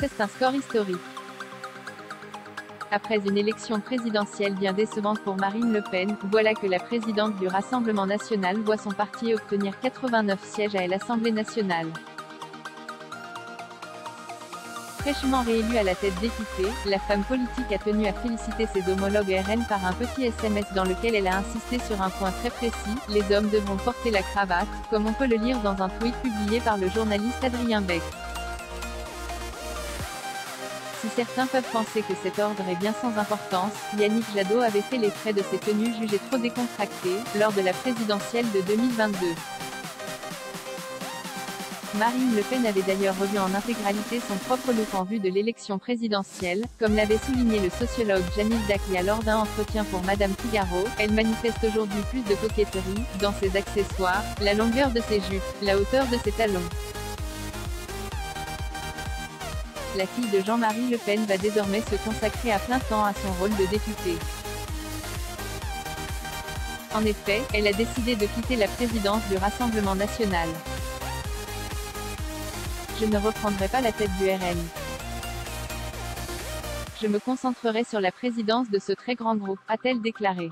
C'est un score historique. Après une élection présidentielle bien décevante pour Marine Le Pen, voilà que la présidente du Rassemblement national voit son parti obtenir 89 sièges à l'Assemblée nationale. Fraîchement réélue à la tête d'Équité, la femme politique a tenu à féliciter ses homologues RN par un petit SMS dans lequel elle a insisté sur un point très précis: les hommes devront porter la cravate, comme on peut le lire dans un tweet publié par le journaliste Adrien Beck. Si certains peuvent penser que cet ordre est bien sans importance, Yannick Jadot avait fait les frais de ces tenues jugées trop décontractées, lors de la présidentielle de 2022. Marine Le Pen avait d'ailleurs revu en intégralité son propre look en vue de l'élection présidentielle, comme l'avait souligné le sociologue Jamil Dakhlia lors d'un entretien pour Madame Figaro. Elle manifeste aujourd'hui plus de coquetterie, dans ses accessoires, la longueur de ses jupes, la hauteur de ses talons. La fille de Jean-Marie Le Pen va désormais se consacrer à plein temps à son rôle de députée. En effet, elle a décidé de quitter la présidence du Rassemblement national. Je ne reprendrai pas la tête du RN. Je me concentrerai sur la présidence de ce très grand groupe, a-t-elle déclaré.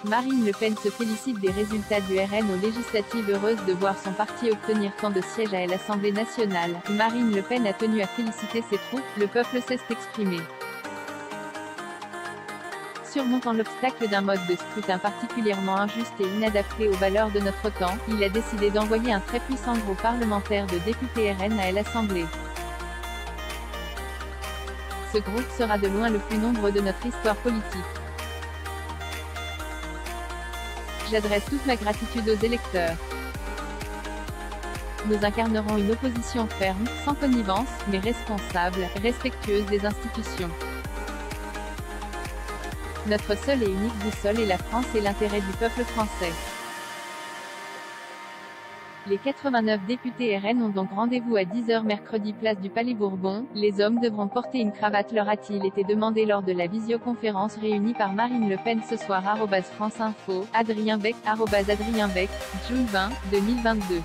Marine Le Pen se félicite des résultats du RN aux législatives, heureuse de voir son parti obtenir tant de sièges à l'Assemblée nationale. Marine Le Pen a tenu à féliciter ses troupes, le peuple s'est exprimé. Surmontant l'obstacle d'un mode de scrutin particulièrement injuste et inadapté aux valeurs de notre temps, il a décidé d'envoyer un très puissant groupe parlementaire de députés RN à l'Assemblée. Ce groupe sera de loin le plus nombreux de notre histoire politique. J'adresse toute ma gratitude aux électeurs. Nous incarnerons une opposition ferme, sans connivence, mais responsable, respectueuse des institutions. Notre seule et unique boussole est la France et l'intérêt du peuple français. Les 89 députés RN ont donc rendez-vous à 10 h mercredi place du Palais Bourbon. Les hommes devront porter une cravate, leur a-t-il été demandé lors de la visioconférence réunie par Marine Le Pen ce soir. @France Info, Adrien Beck, @Adrien Beck, Juin 20, 2022.